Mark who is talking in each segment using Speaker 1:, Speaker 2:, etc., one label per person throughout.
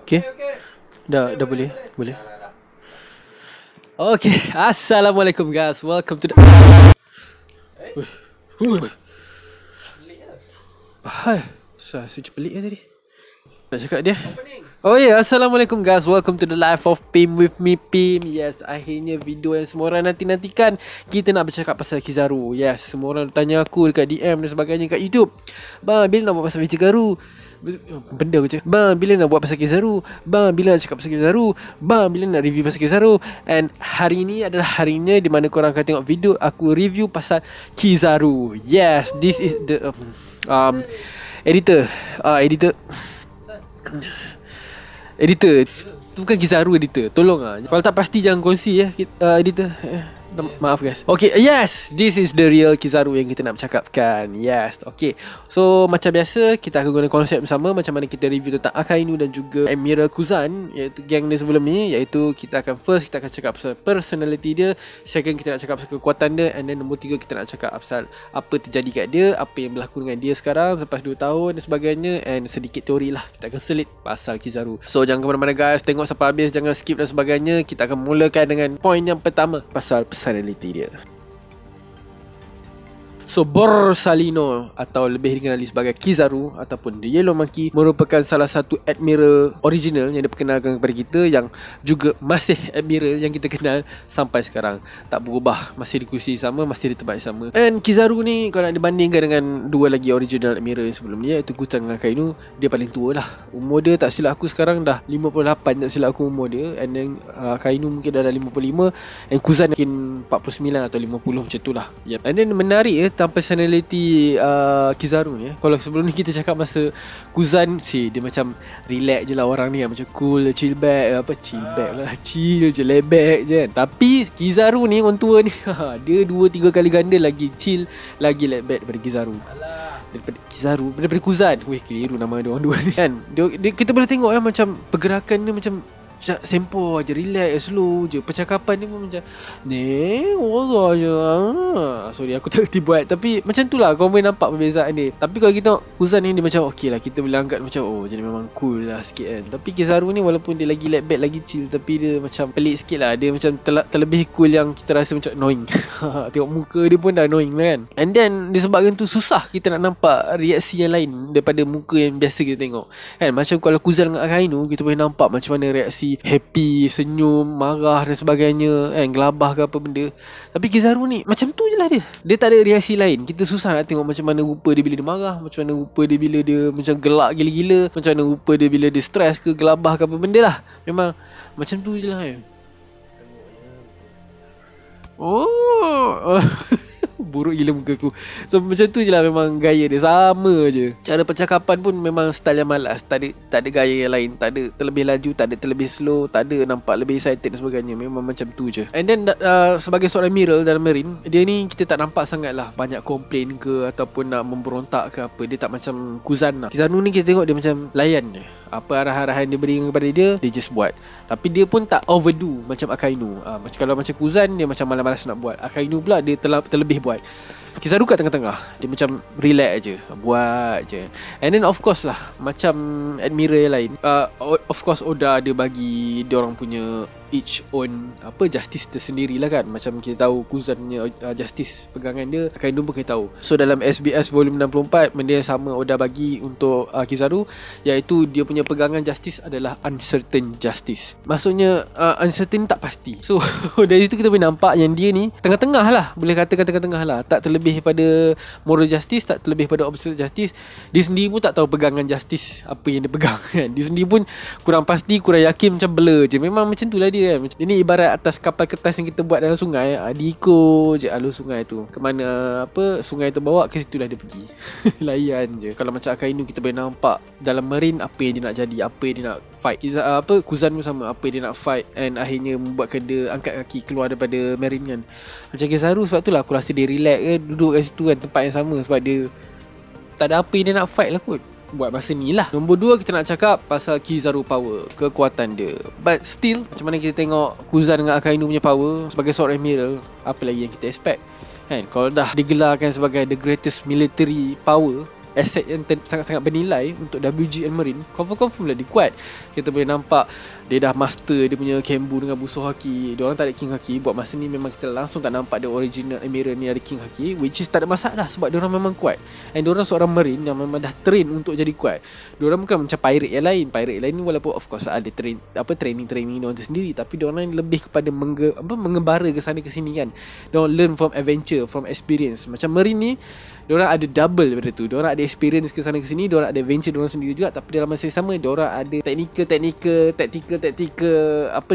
Speaker 1: Okay. Dah boleh. Boleh. Okay. Assalamualaikum guys. Welcome to the Hai. Saya suci pelik tadi. Nak cakap dia. Oh yeah, Assalamualaikum guys. Welcome to the life of Pim with me Pim. Yes, akhirnya video yang semua orang nanti-nantikan. Kita nak bercakap pasal Kizaru. Yes, semua orang tanya aku dekat DM dan sebagainya kat YouTube. Bang, bila nak buat pasal Kizaru? Benda aku cakap. Bang, bila nak buat pasal Kizaru? Bang, bila nak cakap pasal Kizaru? Bang, bila nak review pasal Kizaru? And hari ni adalah harinya di mana korang akan tengok video aku review pasal Kizaru. Yes, this is the editor. Editor, tu bukan Kizaru editor. Tolong kalau tak pasti jangan kongsi editor. Maaf guys. Okay, yes, this is the real Kizaru yang kita nak bercakapkan. Yes, okay. So macam biasa, kita akan guna konsep sama macam mana kita review tentang Akainu dan juga Admiral Kuzan, iaitu gang dia sebelum ni. Iaitu kita akan cakap pasal personality dia. Second, kita nak cakap pasal kekuatan dia. And then nombor 3, kita nak cakap pasal apa terjadi kat dia, apa yang berlaku dengan dia sekarang selepas 2 tahun dan sebagainya. And sedikit teori lah, kita akan selit pasal Kizaru. So jangan ke mana-mana guys, tengok sampai habis, jangan skip dan sebagainya. Kita akan mulakan dengan poin yang pertama, pasal personality dia. So Borsalino atau lebih dikenali sebagai Kizaru ataupun The Yellow Monkey merupakan salah satu Admiral original yang diperkenalkan kepada kita, yang juga masih Admiral yang kita kenal sampai sekarang. Tak berubah, masih di kursi sama, masih di tempat sama. And Kizaru ni kalau nak dibandingkan dengan dua lagi original Admiral yang sebelum ni, iaitu Kuzan dengan Akainu, dia paling tua lah. Umur dia tak silap aku sekarang dah 58, tak silap aku umur dia. And then Akainu mungkin dah 55, and Kuzan mungkin 49 atau 50 macam tu lah. Yep. And then menarik tentang personality Kizaru ni. Kalau sebelum ni kita cakap masa Kuzan, dia macam relax je lah orang ni, macam cool, chill back chill je, lay back je kan. Tapi Kizaru ni, orang tua ni dia 2-3 kali ganda lagi chill, lagi lay back daripada Kizaru. Daripada Kuzan. Weh, keliru nama dia orang dua ni kan. Dia kita boleh tengok macam pergerakan dia macam sempo aja, relax, slow je. Percakapan dia pun macam orang je. Sorry aku tak kerti buat, tapi macam tu lah kau boleh nampak perbezaan dia. Tapi kalau kita Kuzan ni, dia macam okey lah, kita boleh angkat macam jadi memang cool lah sikit kan. Tapi Kizaru ni walaupun dia lagi laid back, lagi chill, tapi dia macam pelik sikit lah. Dia macam terlebih cool yang kita rasa macam annoying. Tengok muka dia pun dah annoying lah kan. And then disebabkan tu susah kita nak nampak reaksi yang lain daripada muka yang biasa kita tengok kan. Macam kalau Kuzan dengan Akainu, kita boleh nampak macam mana reaksi, happy, senyum, marah dan sebagainya kan, gelabah ke apa benda. Tapi Kizaru ni macam tu je lah dia. Dia tak ada reaksi lain. Kita susah nak tengok macam mana rupa dia bila dia marah, macam mana rupa dia bila dia macam gelak gila-gila, macam mana rupa dia bila dia stres ke gelabah ke apa benda lah. Memang macam tu je lah kan. Buruk gila muka aku. So macam tu je lah, memang gaya dia sama je. Cara percakapan pun memang style yang malas. Tak ada gaya yang lain. Tak ada terlebih laju, tak ada terlebih slow, tak ada nampak lebih excited dan sebagainya. Memang macam tu je. And then sebagai seorang Admiral dalam Marine, dia ni kita tak nampak sangat lah banyak komplain ke ataupun nak memberontak ke apa. Dia tak macam Kuzan lah. Kizaru ni kita tengok dia macam layan je. Apa arahan-arahan dia beri kepada dia just buat. Tapi dia pun tak overdo macam Akainu. Kalau macam Kuzan, dia macam malas-malas nak buat. Akainu pula dia terlebih buat. Kizaru kat tengah-tengah, dia macam relax je, buat je. And then of course lah, macam Admiral yang lain, of course Oda ada bagi diorang punya each own justice tersendiri lah kan. Macam kita tahu Kuzan punya justice pegangan dia, Akainu pun kita tahu. So dalam SBS volume 64, benda yang sama Oda bagi untuk Kizaru, iaitu dia punya pegangan justice adalah uncertain justice. Maksudnya uncertain, tak pasti. So dari situ kita boleh nampak yang dia ni tengah-tengah lah, boleh katakan tengah-tengah lah. Tak terlebih pada moral justice, tak terlebih pada absolute justice. Dia sendiri pun tak tahu pegangan justice apa yang dia pegang kan. Dia sendiri pun kurang pasti, kurang yakin, macam blur je. Memang macam tu lah dia kan. Dia ni ibarat atas kapal kertas yang kita buat dalam sungai. Diikut je alur sungai tu, ke mana sungai tu bawa, ke situlah dia pergi. Layan je. Kalau macam Akainu, kita boleh nampak dalam Marine apa yang dia nak jadi, apa yang dia nak fight. Kuzan pun sama, apa yang dia nak fight, and akhirnya membuatkan dia angkat kaki keluar daripada Marine kan. Macam Kizaru, sebab tu lah aku rasa dia relax ke, duduk kat situ kan, tempat yang sama, sebab dia tak ada apa yang dia nak fight lah kot buat masa ni lah. Nombor 2, kita nak cakap pasal Kizaru power, kekuatan dia. But still, macam mana kita tengok Kuzan dengan Akainu punya power sebagai seorang Admiral, apa lagi yang kita expect kan. Kalau dah digelarkan sebagai the greatest military power aset yang sangat-sangat bernilai untuk WGN Marine. Confirm lah dia kuat. Kita boleh nampak dia dah master dia punya Kenbu dengan busur haki. Diorang tak ada king haki. Buat masa ni memang kita langsung tak nampak dia original Emerald ni ada king haki, which is tak ada masalah sebab diorang memang kuat. And diorang seorang Marine yang memang dah train untuk jadi kuat. Diorang bukan macam pirate yang lain. Pirate yang lain ni walaupun of course ada training diorang sendiri, tapi diorang lebih kepada mengembara ke sana ke sini kan. Diorang learn from adventure, from experience. Macam Marine ni diorang ada double daripada tu. Diorang ada experience ke sana ke sini, diorang ada adventure diorang sendiri juga, tapi dalam masa yang sama diorang ada taktikal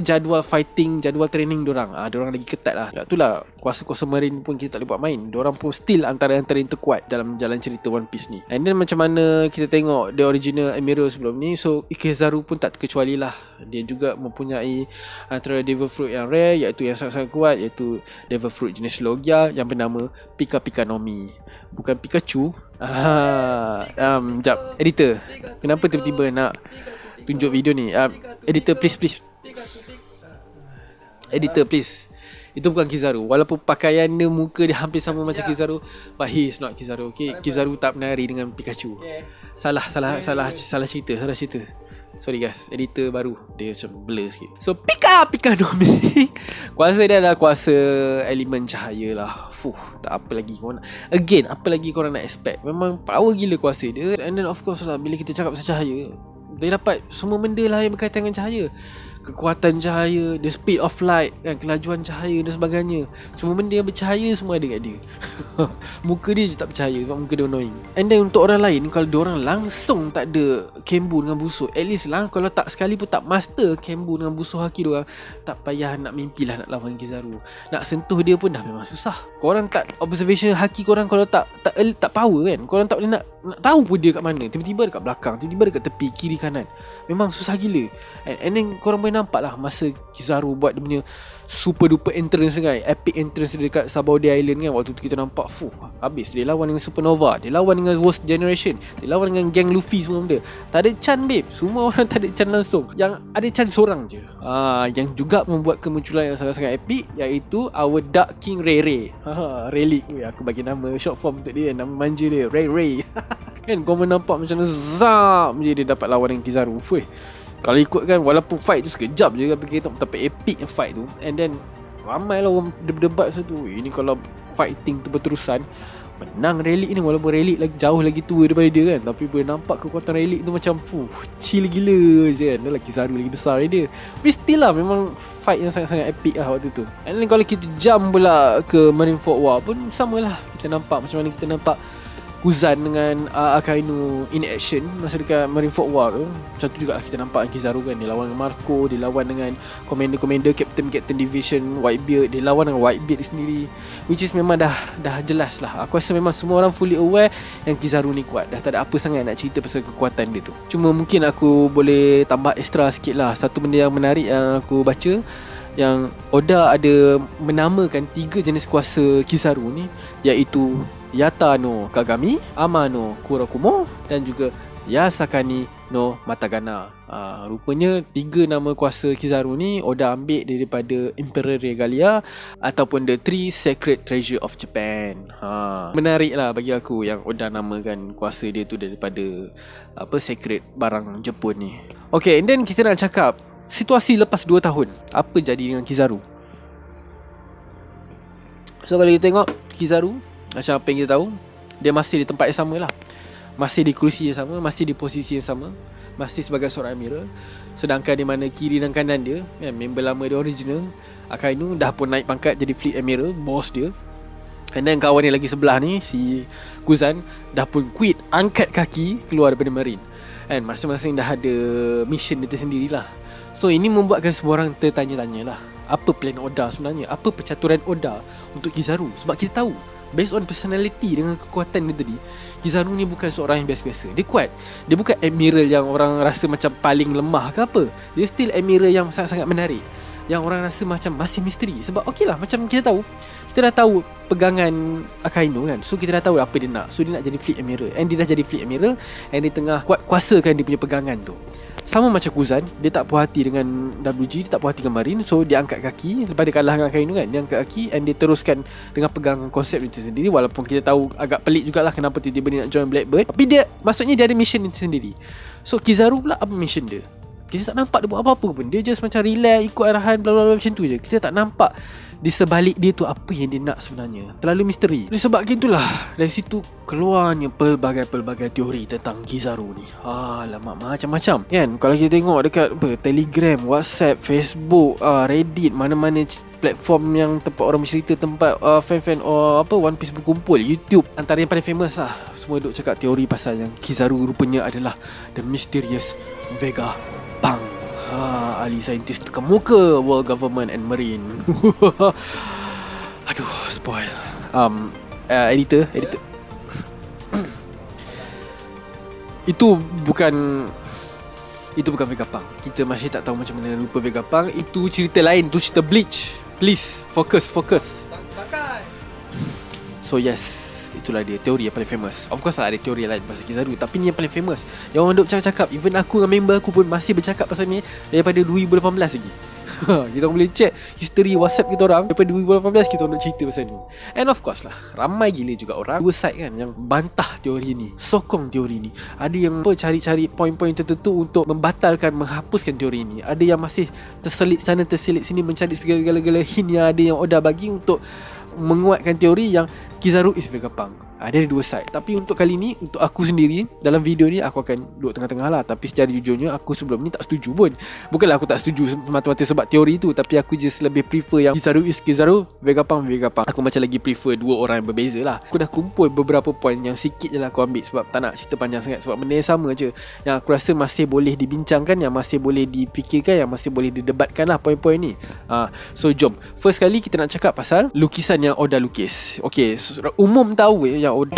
Speaker 1: jadual fighting, jadual training diorang. Diorang lagi ketat lah. Itulah kuasa-kuasa Marine pun kita tak boleh buat main. Diorang pun still antara yang terkuat dalam jalan cerita One Piece ni. And then macam mana kita tengok the original Emerald sebelum ni, so Ikizaru pun tak terkecuali lah. Dia juga mempunyai antara devil fruit yang rare, iaitu yang sangat-sangat kuat, iaitu devil fruit jenis Logia yang bernama Pika Pika no Mi. Bukan Pikachu. Sekejap editor, kenapa tiba-tiba nak tunjuk video ni? Editor please. Editor please. Itu bukan Kizaru. Walaupun pakaian dia, muka dia hampir sama macam Kizaru, but he is not Kizaru. Okay, Kizaru tak menari dengan Pikachu. Salah cerita. Sorry guys, editor baru dia macam blur sikit. So Pika no Mi kuasa dia adalah kuasa elemen cahaya lah. Tak apa lagi korang nak, again, apa lagi korang nak expect. Memang power gila kuasa dia. And then of course lah, bila kita cakap pasal cahaya, dia dapat semua benda lah yang berkaitan dengan cahaya. Kekuatan cahaya, the speed of light kan, kelajuan cahaya dan sebagainya. Semua benda yang bercahaya semua ada kat dia. Muka dia je tak percaya sebab muka dia annoying. And then untuk orang lain, kalau diorang langsung tak ada Kenbu dengan busur, at least lah, kalau tak sekali pun tak master Kenbu dengan busur haki diorang, tak payah nak mimpilah nak lawan Kizaru. Nak sentuh dia pun dah memang susah. Korang tak observation haki korang, kalau tak power kan, korang tak boleh nak tahu pun dia kat mana. Tiba-tiba dekat belakang, tiba-tiba dekat tepi, kiri kanan. Memang susah gila. And then korang boleh nampak lah masa Kizaru buat dia punya super duper entrance kan, epic entrance dekat Sabaody Island kan. Waktu tu kita nampak habis. Dia lawan dengan Supernova, dia lawan dengan Worst Generation, dia lawan dengan geng Luffy, semua benda. Tak ada Chan babe. Semua orang tak ada Chan langsung. Yang ada Chan seorang je. Yang juga membuat kemunculan yang sangat-sangat epic, iaitu our Dark King Ray. Relic. Aku bagi nama short form untuk dia, nama manja dia Ray. Kan kau nampak macam mana zam je dia dapat lawan dengan Kizaru. Kalau ikut kan, walaupun fight tu sekejap je, tapi kita tapi epic fight tu. And then ramai lah orang berdebat satu, ini kalau fighting tu berterusan, menang Relic ni. Walaupun Relic lagi jauh lagi tua daripada dia kan, tapi boleh nampak kekuatan Relic tu macam chill gila je kan. Dah lah Kizaru lagi besar dia. Tapi still lah, memang fight yang sangat-sangat epic lah waktu tu. And then kalau kita jump pula ke Marineford War pun sama lah. Kita nampak macam mana kita nampak Kuzan dengan Akainu in action masa dekat Marineford War tu. Macam tu jugalah kita nampak Kizaru kan, dia lawan dengan Marco, dia lawan dengan Commander, Captain Division, Whitebeard, dia lawan dengan Whitebeard sendiri, which is memang dah jelas lah. Aku rasa memang semua orang fully aware yang Kizaru ni kuat. Dah tak ada apa sangat nak cerita pasal kekuatan dia tu. Cuma mungkin aku boleh tambah extra sikit lah. Satu benda yang menarik yang aku baca, yang Oda ada menamakan 3 jenis kuasa Kizaru ni, iaitu Yata no Kagami, Ama no Kurakumo, dan juga Yasakani no Matagana. Rupanya 3 nama kuasa Kizaru ni Oda ambil daripada Emperor Regalia ataupun the 3 Sacred Treasure of Japan. Menarik lah bagi aku yang Oda namakan kuasa dia tu daripada sacred barang Jepun ni. Okay, and then kita nak cakap situasi lepas 2 tahun. Apa jadi dengan Kizaru? So kalau kita tengok Kizaru, macam apa yang kita tahu, dia masih di tempat yang sama lah, masih di kerusi yang sama, masih di posisi yang sama, masih sebagai seorang admiral. Sedangkan di mana kiri dan kanan dia, member lama dia original Akainu dah pun naik pangkat jadi fleet admiral, boss dia. And then kawan dia lagi sebelah ni, si Kuzan, dah pun quit, angkat kaki, keluar daripada marine. And masing-masing dah ada mission dia sendiri lah. So ini membuatkan semua orang tertanya-tanya lah, apa plan Oda sebenarnya, apa percaturan Oda untuk Kizaru. Sebab kita tahu, based on personality dengan kekuatan dia tadi, Kizaru ni bukan seorang yang biasa-biasa. Dia kuat. Dia bukan admiral yang orang rasa macam paling lemah ke apa. Dia still admiral yang sangat-sangat menarik, yang orang rasa macam masih misteri. Sebab okey lah, macam kita tahu kita dah tahu pegangan Akainu kan. So kita dah tahu apa dia nak. So dia nak jadi Fleet Admiral, and dia dah jadi Fleet Admiral, and dia tengah kuasakan dia punya pegangan tu. Sama macam Kuzan, dia tak puas hati dengan WG, dia tak puas hati dengan Marine. So dia angkat kaki. Lepas dia kalah dengan Akainu kan, dia angkat kaki, and dia teruskan dengan pegang konsep dia sendiri. Walaupun kita tahu agak pelik jugalah kenapa tiba-tiba dia nak join Blackbird, tapi dia, maksudnya dia ada mission dia sendiri. So Kizaru pula apa mission dia? Kita tak nampak dia buat apa-apa pun. Dia just macam relax, ikut arahan bla bla bla macam tu je. Kita tak nampak di sebalik dia tu apa yang dia nak sebenarnya. Terlalu misteri. Disebabkan itulah, dari situ keluarnya pelbagai teori tentang Kizaru ni. Alamak, macam-macam kan. Kalau kita tengok dekat Telegram, WhatsApp, Facebook, Reddit, mana-mana platform yang tempat orang bercerita, tempat fan-fan One Piece berkumpul, YouTube, antara yang paling famous lah, semua duk cakap teori pasal yang Kizaru rupanya adalah the mysterious Vegapunk. Ahli saintis terkemuka world government and marine. Aduh, spoil. Editor Itu bukan Vegapunk. Kita masih tak tahu macam mana rupa Vegapunk. Itu cerita lain, itu cerita Bleach. Please focus. So yes, itulah dia teori yang paling famous. Of course lah ada teori lain pasal Kizaru, tapi ni yang paling famous, yang orang duk cakap. Even aku dengan member aku pun masih bercakap pasal ni daripada 2018 lagi. Kita orang boleh check history WhatsApp kita orang. Daripada 2018 kita orang nak cerita pasal ni. And of course lah, ramai gila juga orang, dua side kan, yang bantah teori ni, sokong teori ni. Ada yang cari-cari poin-poin tertentu untuk membatalkan, menghapuskan teori ni. Ada yang masih terselit sana terselit sini, mencari segala-gala hint yang ada yang Oda bagi untuk menguatkan teori yang Kizaru is Vegapunk. Ada dua side. Tapi untuk kali ni, untuk aku sendiri, dalam video ni aku akan duduk tengah-tengah lah. Tapi secara jujurnya, aku sebelum ni tak setuju pun. Bukanlah aku tak setuju semata-mata sebab teori tu, tapi aku just lebih prefer yang Kizaru is Kizaru, Vegapunk. Aku macam lagi prefer dua orang yang berbeza lah. Aku dah kumpul beberapa poin yang sikit je lah aku ambil, sebab tak nak cerita panjang sangat. Sebab benda yang sama je, yang aku rasa masih boleh dibincangkan, yang masih boleh dipikirkan, yang masih boleh didebatkan lah poin-poin ni. So jom, first kali kita nak cakap pasal lukisan yang Oda lukis. Okay, so, umum tahu yang Oda